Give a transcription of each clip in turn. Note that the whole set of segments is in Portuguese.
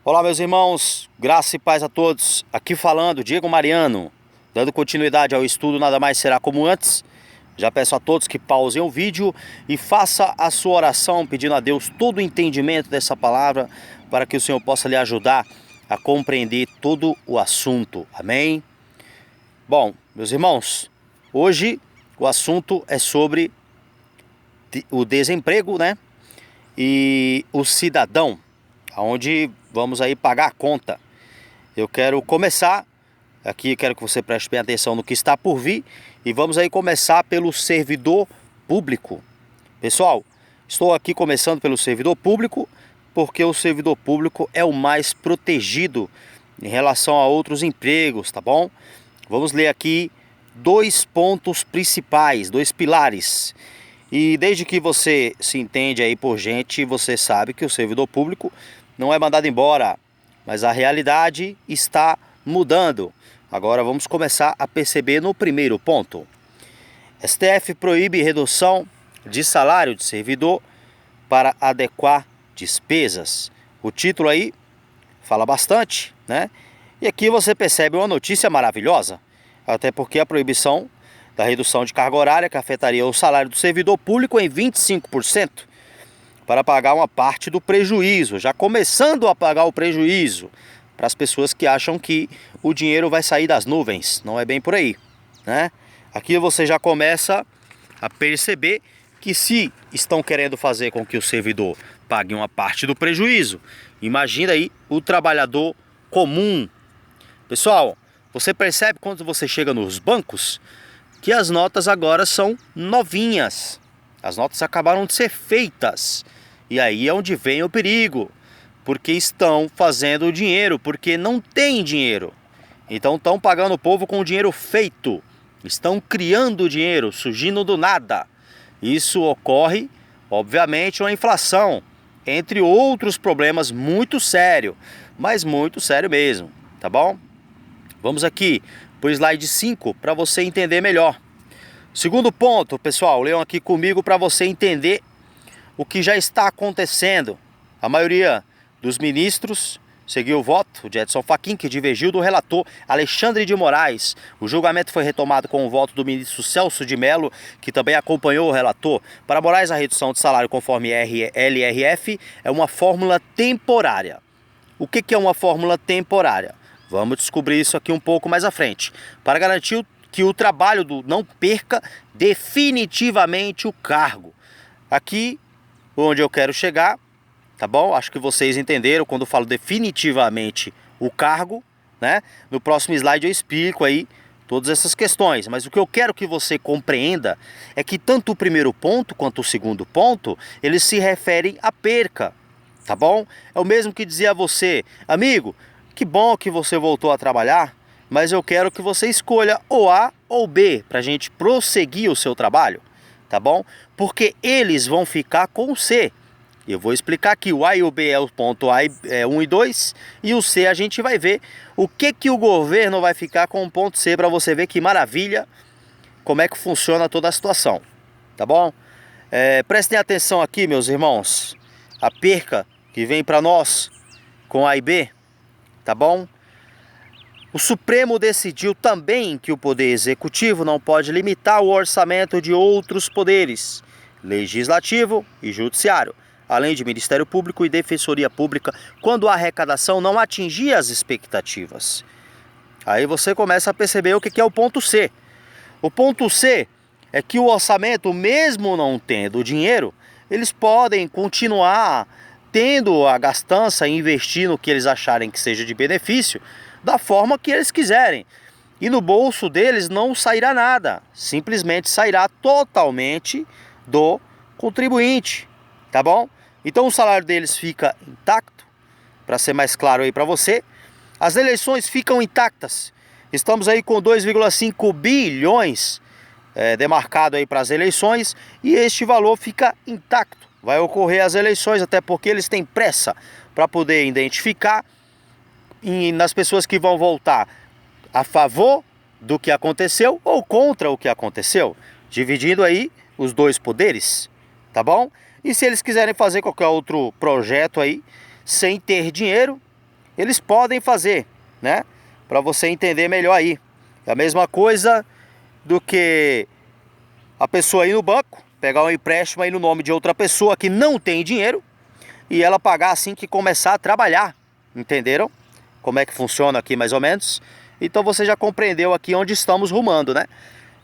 Olá, meus irmãos, graça e paz a todos. Aqui falando, Diego Mariano, dando continuidade ao estudo Nada Mais Será Como Antes. Já peço a todos que pausem o vídeo e faça a sua oração pedindo a Deus todo o entendimento dessa palavra para que o Senhor possa lhe ajudar a compreender todo o assunto. Amém? Bom, meus irmãos, hoje o assunto é sobre o desemprego, né? E o cidadão, onde vamos aí pagar a conta. Eu quero começar, aqui quero que você preste bem atenção no que está por vir, e vamos aí começar pelo servidor público. Pessoal, estou aqui começando pelo servidor público, porque o servidor público é o mais protegido em relação a outros empregos, tá bom? Vamos ler aqui dois pontos principais, dois pilares. E desde que você se entende aí por gente, você sabe que o servidor público não é mandado embora, mas a realidade está mudando. Agora vamos começar a perceber no primeiro ponto. STF proíbe redução de salário de servidor para adequar despesas. O título aí fala bastante, né? E aqui você percebe uma notícia maravilhosa, até porque a proibição da redução de carga horária que afetaria o salário do servidor público em 25% para pagar uma parte do prejuízo, já começando a pagar o prejuízo para as pessoas que acham que o dinheiro vai sair das nuvens. Não é bem por aí, né? Aqui você já começa a perceber que se estão querendo fazer com que o servidor pague uma parte do prejuízo, imagina aí o trabalhador comum. Pessoal, você percebe quando você chega nos bancos que as notas agora são novinhas. As notas acabaram de ser feitas. E aí é onde vem o perigo. Porque estão fazendo dinheiro, porque não tem dinheiro. Então estão pagando o povo com dinheiro feito. Estão criando dinheiro, surgindo do nada. Isso ocorre, obviamente, uma inflação. Entre outros problemas muito sério. Mas muito sério mesmo, tá bom? Vamos aqui para o slide 5 para você entender melhor. Segundo ponto, pessoal, leiam aqui comigo para você entender o que já está acontecendo. A maioria dos ministros seguiu o voto de Edson Fachin, que divergiu do relator Alexandre de Moraes. O julgamento foi retomado com o voto do ministro Celso de Mello, que também acompanhou o relator. Para Moraes, a redução de salário conforme LRF é uma fórmula temporária. O que é uma fórmula temporária? Vamos descobrir isso aqui um pouco mais à frente. Para garantir que o trabalho não perca definitivamente o cargo. Aqui, onde eu quero chegar, tá bom? Acho que vocês entenderam quando eu falo definitivamente o cargo, né? No próximo slide eu explico aí todas essas questões. Mas o que eu quero que você compreenda é que tanto o primeiro ponto quanto o segundo ponto, eles se referem à perca, tá bom? É o mesmo que dizer a você, amigo, que bom que você voltou a trabalhar, mas eu quero que você escolha o A ou B para a gente prosseguir o seu trabalho, tá bom? Porque eles vão ficar com o C. Eu vou explicar aqui, o A e o B é o ponto A, 1 e 2, e o C a gente vai ver o que o governo vai ficar com o ponto C para você ver que maravilha, como é que funciona toda a situação, tá bom? Prestem atenção aqui, meus irmãos, a perca que vem para nós com A e B, tá bom? O Supremo decidiu também que o Poder Executivo não pode limitar o orçamento de outros poderes, Legislativo e Judiciário, além de Ministério Público e Defensoria Pública, quando a arrecadação não atingir as expectativas. Aí você começa a perceber o que é o ponto C. O ponto C é que o orçamento, mesmo não tendo dinheiro, eles podem continuar tendo a gastança e investir no que eles acharem que seja de benefício, da forma que eles quiserem. E no bolso deles não sairá nada, simplesmente sairá totalmente do contribuinte, tá bom? Então o salário deles fica intacto, para ser mais claro aí para você. As eleições ficam intactas. Estamos aí com 2,5 bilhões demarcado aí para as eleições e este valor fica intacto. Vai ocorrer as eleições, até porque eles têm pressa para poder identificar nas pessoas que vão votar a favor do que aconteceu ou contra o que aconteceu, dividindo aí os dois poderes, tá bom? E se eles quiserem fazer qualquer outro projeto aí, sem ter dinheiro, eles podem fazer, né? Para você entender melhor aí. É a mesma coisa do que a pessoa ir no banco, pegar um empréstimo aí no nome de outra pessoa que não tem dinheiro e ela pagar assim que começar a trabalhar. Entenderam? Como é que funciona aqui mais ou menos? Então você já compreendeu aqui onde estamos rumando, né?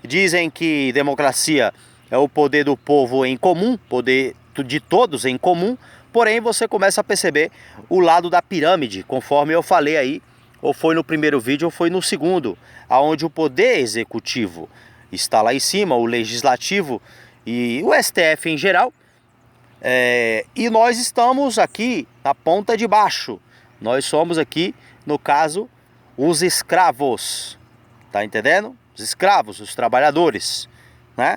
Dizem que democracia é o poder do povo em comum, poder de todos em comum, porém você começa a perceber o lado da pirâmide, conforme eu falei aí, ou foi no primeiro vídeo ou foi no segundo, aonde o poder executivo está lá em cima, o legislativo e o STF em geral, e nós estamos aqui na ponta de baixo. Nós somos aqui, no caso, os escravos, tá entendendo? Os escravos, os trabalhadores, né?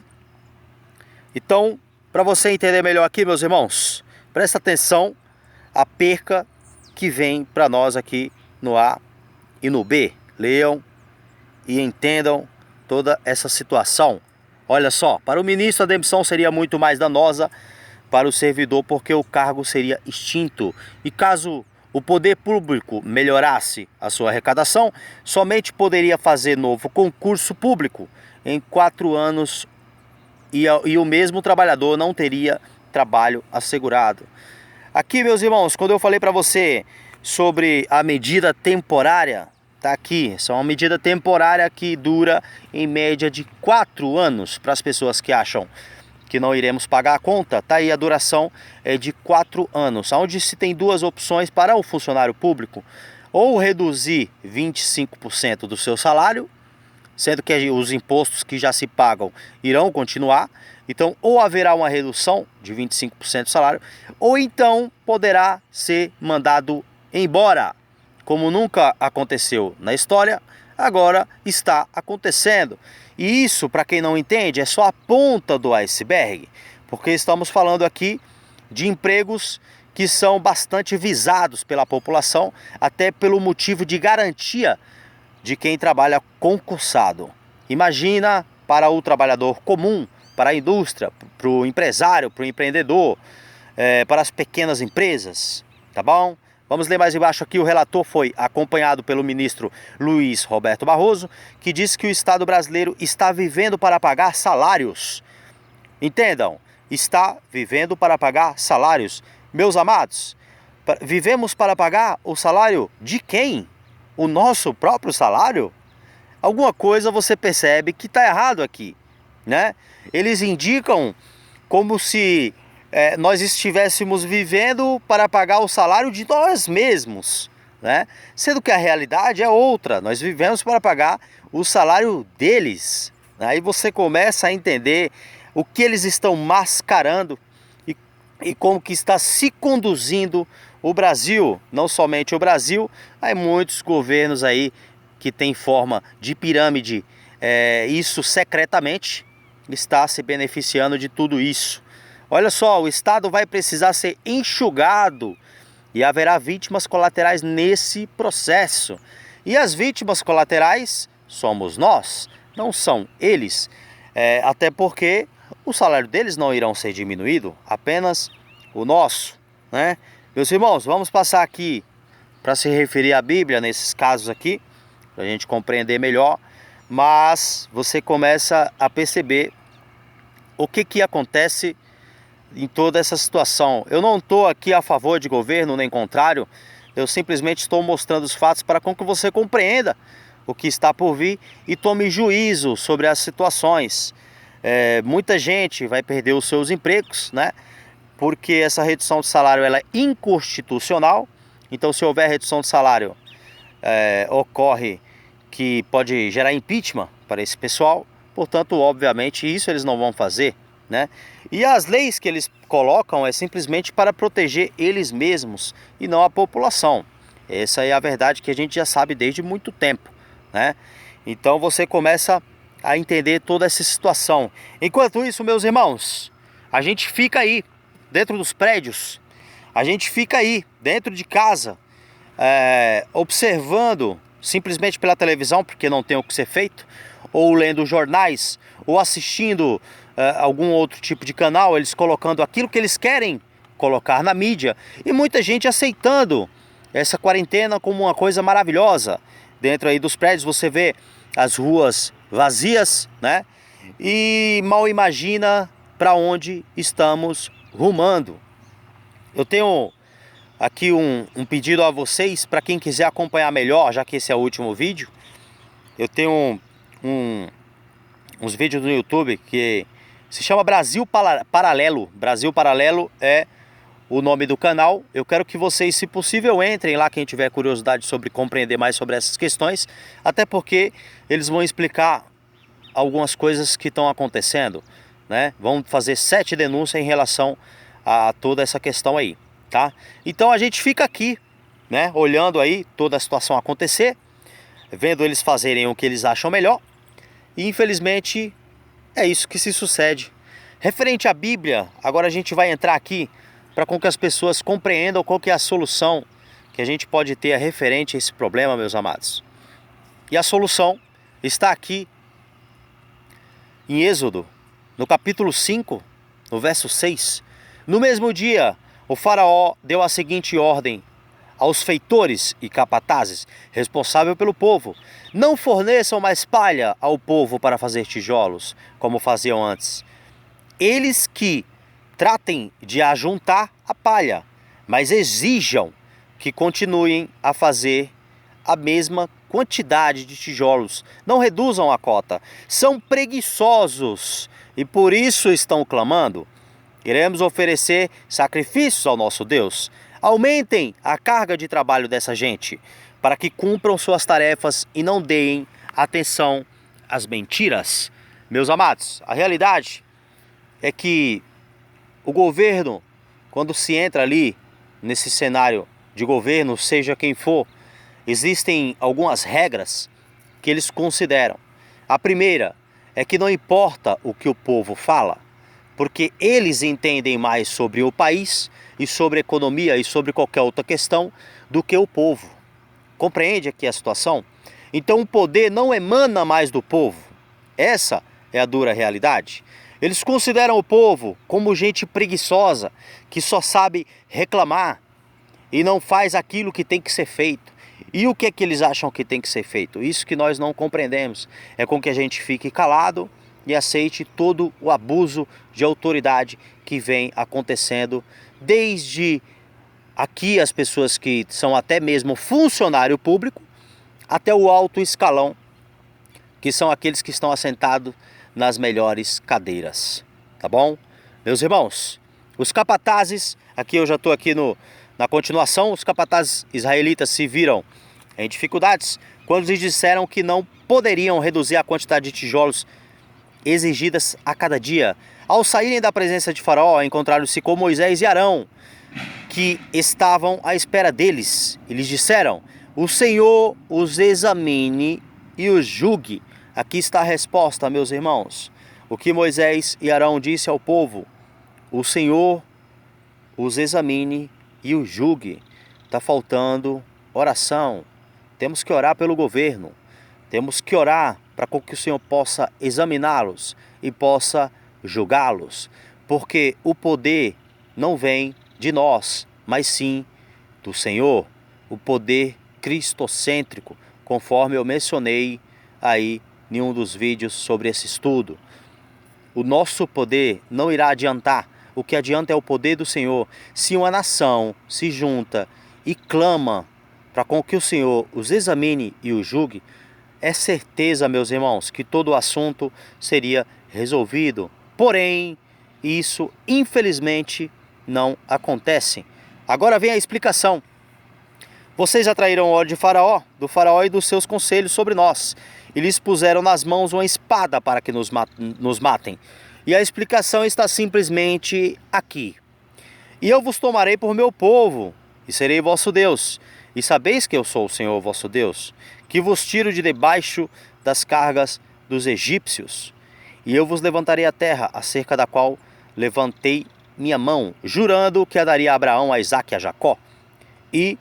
Então, para você entender melhor aqui, meus irmãos, presta atenção à perca que vem para nós aqui no A e no B. Leiam e entendam toda essa situação. Olha só, para o ministro a demissão seria muito mais danosa para o servidor, porque o cargo seria extinto. E caso o poder público melhorasse a sua arrecadação, somente poderia fazer novo concurso público em 4 anos e o mesmo trabalhador não teria trabalho assegurado. Aqui, meus irmãos, quando eu falei para você sobre a medida temporária, tá aqui, essa é uma medida temporária que dura em média de 4 anos para as pessoas que acham que não iremos pagar a conta, tá aí a duração é de 4 anos, onde se tem 2 opções para o funcionário público, ou reduzir 25% do seu salário, sendo que os impostos que já se pagam irão continuar, então ou haverá uma redução de 25% do salário, ou então poderá ser mandado embora, como nunca aconteceu na história, agora está acontecendo. E isso, para quem não entende, é só a ponta do iceberg, porque estamos falando aqui de empregos que são bastante visados pela população, até pelo motivo de garantia de quem trabalha concursado. Imagina para o trabalhador comum, para a indústria, para o empresário, para o empreendedor, para as pequenas empresas, tá bom? Vamos ler mais embaixo aqui, o relator foi acompanhado pelo ministro Luiz Roberto Barroso, que disse que o Estado brasileiro está vivendo para pagar salários. Entendam, está vivendo para pagar salários. Meus amados, vivemos para pagar o salário de quem? O nosso próprio salário? Alguma coisa você percebe que está errado aqui, né? Eles indicam como se nós estivéssemos vivendo para pagar o salário de nós mesmos, né? Sendo que a realidade é outra, nós vivemos para pagar o salário deles. Aí você começa a entender o que eles estão mascarando e como que está se conduzindo o Brasil. Não somente o Brasil, há muitos governos aí que têm forma de pirâmide, isso secretamente está se beneficiando de tudo isso. Olha só, o Estado vai precisar ser enxugado e haverá vítimas colaterais nesse processo. E as vítimas colaterais somos nós, não são eles. Até porque o salário deles não irão ser diminuído, apenas o nosso, né? Meus irmãos, vamos passar aqui para se referir à Bíblia nesses casos aqui, para a gente compreender melhor. Mas você começa a perceber o que acontece em toda essa situação. Eu não estou aqui a favor de governo, nem contrário. Eu simplesmente estou mostrando os fatos para que você compreenda o que está por vir e tome juízo sobre as situações. Muita gente vai perder os seus empregos, né? Porque essa redução de salário ela é inconstitucional. Então, se houver redução de salário, ocorre que pode gerar impeachment para esse pessoal. Portanto, obviamente, isso eles não vão fazer, né? E as leis que eles colocam é simplesmente para proteger eles mesmos e não a população. Essa é a verdade que a gente já sabe desde muito tempo, né? Então você começa a entender toda essa situação. Enquanto isso, meus irmãos, a gente fica aí dentro dos prédios, a gente fica aí dentro de casa, observando simplesmente pela televisão, porque não tem o que ser feito, ou lendo jornais, ou assistindo algum outro tipo de canal, eles colocando aquilo que eles querem colocar na mídia, e muita gente aceitando essa quarentena como uma coisa maravilhosa. Dentro aí dos prédios você vê as ruas vazias, né? E mal imagina para onde estamos rumando. Eu tenho aqui um pedido a vocês, para quem quiser acompanhar melhor, já que esse é o último vídeo. Eu tenho uns vídeos no YouTube que se chama Brasil Paralelo. Brasil Paralelo é o nome do canal. Eu quero que vocês, se possível, entrem lá, quem tiver curiosidade sobre compreender mais sobre essas questões, até porque eles vão explicar algumas coisas que estão acontecendo, né? Vão fazer 7 denúncias em relação a toda essa questão aí, tá? Então a gente fica aqui, né, olhando aí toda a situação acontecer, vendo eles fazerem o que eles acham melhor, e infelizmente é isso que se sucede. Referente à Bíblia, agora a gente vai entrar aqui para com que as pessoas compreendam qual que é a solução que a gente pode ter referente a esse problema, meus amados. E a solução está aqui em Êxodo, no capítulo 5, no verso 6. No mesmo dia, o faraó deu a seguinte ordem aos feitores e capatazes responsáveis pelo povo: não forneçam mais palha ao povo para fazer tijolos, como faziam antes. Eles que tratem de ajuntar a palha, mas exijam que continuem a fazer a mesma quantidade de tijolos. Não reduzam a cota. São preguiçosos e por isso estão clamando. Iremos oferecer sacrifícios ao nosso Deus. Aumentem a carga de trabalho dessa gente, para que cumpram suas tarefas e não deem atenção às mentiras. Meus amados, a realidade é que o governo, quando se entra ali nesse cenário de governo, seja quem for, existem algumas regras que eles consideram. A primeira é que não importa o que o povo fala, porque eles entendem mais sobre o país e sobre a economia e sobre qualquer outra questão do que o povo. Compreende aqui a situação? Então o poder não emana mais do povo. Essa é a dura realidade. Eles consideram o povo como gente preguiçosa, que só sabe reclamar e não faz aquilo que tem que ser feito. E o que é que eles acham que tem que ser feito? Isso que nós não compreendemos. É com que a gente fique calado e aceite todo o abuso de autoridade que vem acontecendo, desde aqui as pessoas que são até mesmo funcionário público, até o alto escalão, que são aqueles que estão assentados nas melhores cadeiras, tá bom? Meus irmãos, os capatazes, aqui eu já estou aqui na continuação, os capatazes israelitas se viram em dificuldades quando lhes disseram que não poderiam reduzir a quantidade de tijolos exigidas a cada dia. Ao saírem da presença de Faraó, encontraram-se com Moisés e Arão, que estavam à espera deles, e lhes disseram: o Senhor os examine e os julgue. Aqui está a resposta, meus irmãos. O que Moisés e Arão disse ao povo: o Senhor os examine e os julgue. Está faltando oração. Temos que orar pelo governo. Temos que orar para que o Senhor possa examiná-los e possa julgá-los. Porque o poder não vem de nós, mas sim do Senhor. O poder cristocêntrico, conforme eu mencionei aí em um dos vídeos sobre esse estudo. O nosso poder não irá adiantar. O que adianta é o poder do Senhor. Se uma nação se junta e clama para com que o Senhor os examine e os julgue, é certeza, meus irmãos, que todo o assunto seria resolvido. Porém, isso infelizmente não acontece. Agora vem a explicação. Vocês atraíram o ódio de do faraó e dos seus conselhos sobre nós, e lhes puseram nas mãos uma espada para que nos matem. E a explicação está simplesmente aqui. E eu vos tomarei por meu povo, e serei vosso Deus. E sabeis que eu sou o Senhor vosso Deus, que vos tiro de debaixo das cargas dos egípcios. E eu vos levantarei a terra, acerca da qual levantei minha mão, jurando que a daria a Abraão, a Isaque e a Jacó. E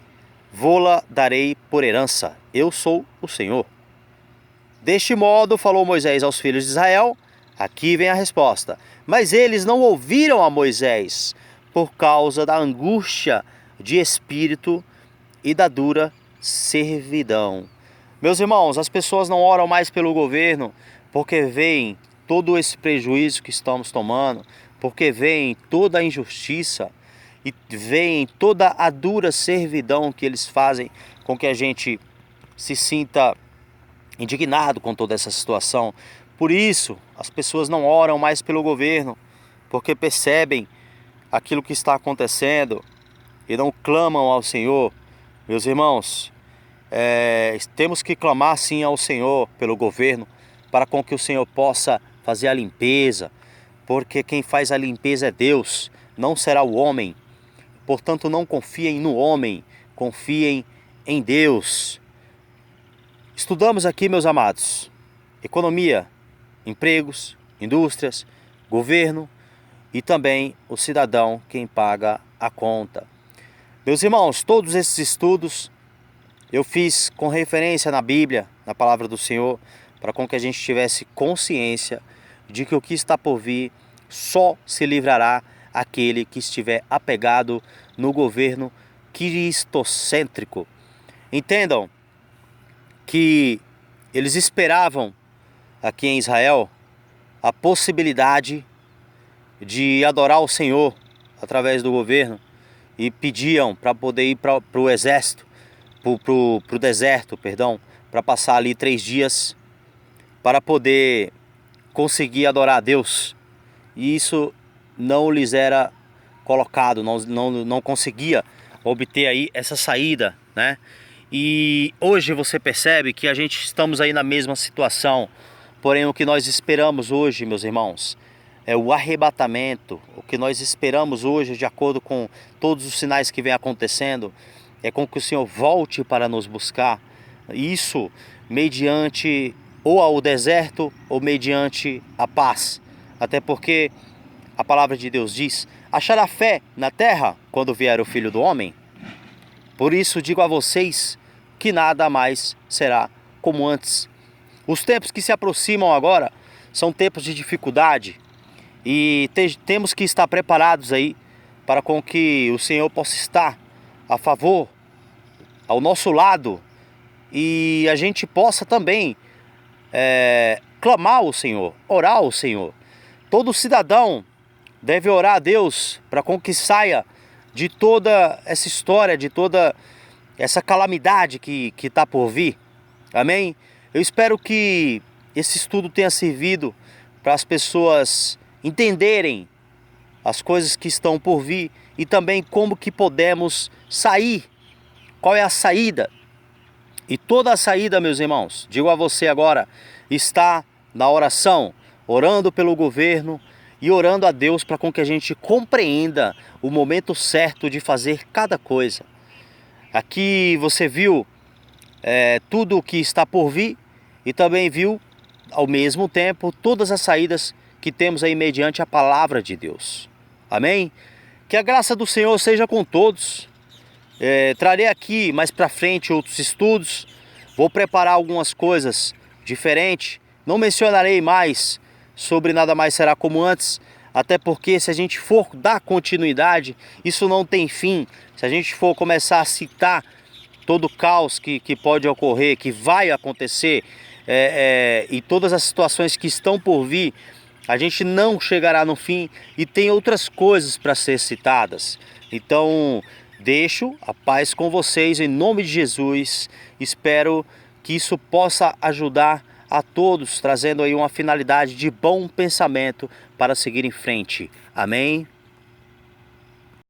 vô-la darei por herança. Eu sou o Senhor. Deste modo falou Moisés aos filhos de Israel. Aqui vem a resposta. Mas eles não ouviram a Moisés por causa da angústia de espírito e da dura servidão. Meus irmãos, as pessoas não oram mais pelo governo porque veem todo esse prejuízo que estamos tomando, porque veem toda a injustiça e veem toda a dura servidão que eles fazem com que a gente se sinta indignado com toda essa situação. Por isso, as pessoas não oram mais pelo governo, porque percebem aquilo que está acontecendo e não clamam ao Senhor. Meus irmãos, temos que clamar sim ao Senhor pelo governo, para com que o Senhor possa fazer a limpeza, porque quem faz a limpeza é Deus, não será o homem. Portanto, não confiem no homem, confiem em Deus. Estudamos aqui, meus amados, economia, empregos, indústrias, governo e também o cidadão quem paga a conta. Meus irmãos, todos esses estudos eu fiz com referência na Bíblia, na palavra do Senhor, para com que a gente tivesse consciência de que o que está por vir só se livrará aquele que estiver apegado no governo cristocêntrico. Entendam que eles esperavam aqui em Israel a possibilidade de adorar o Senhor através do governo e pediam para poder ir para o exército, para o deserto, para passar ali 3 dias para poder conseguir adorar a Deus. E isso não lhes era colocado, não conseguia obter aí essa saída, né? E hoje você percebe que a gente estamos aí na mesma situação, porém o que nós esperamos hoje, meus irmãos, é o arrebatamento. O que nós esperamos hoje, de acordo com todos os sinais que vem acontecendo, é com que o Senhor volte para nos buscar. Isso mediante ou ao deserto ou mediante a paz. Até porque a palavra de Deus diz: achará fé na terra quando vier o Filho do Homem? Por isso digo a vocês que nada mais será como antes. Os tempos que se aproximam agora são tempos de dificuldade e temos que estar preparados aí para com que o Senhor possa estar a favor, ao nosso lado, e a gente possa também clamar ao Senhor, orar ao Senhor. Todo cidadão deve orar a Deus para com que saia de toda essa história, de toda essa calamidade que está por vir. Amém? Eu espero que esse estudo tenha servido para as pessoas entenderem as coisas que estão por vir e também como que podemos sair. Qual é a saída? E toda a saída, meus irmãos, digo a você agora, está na oração, orando pelo governo e orando a Deus para com que a gente compreenda o momento certo de fazer cada coisa. Aqui você viu tudo o que está por vir e também viu, ao mesmo tempo, todas as saídas que temos aí mediante a palavra de Deus. Amém? Que a graça do Senhor seja com todos. Trarei aqui mais para frente outros estudos. Vou preparar algumas coisas diferentes. Não mencionarei mais sobre Nada Mais Será Como Antes, até porque se a gente for dar continuidade, isso não tem fim. Se a gente for começar a citar todo o caos que pode ocorrer, que vai acontecer, e todas as situações que estão por vir, a gente não chegará no fim e tem outras coisas para ser citadas. Então, deixo a paz com vocês em nome de Jesus. Espero que isso possa ajudar a todos, trazendo aí uma finalidade de bom pensamento para seguir em frente. Amém?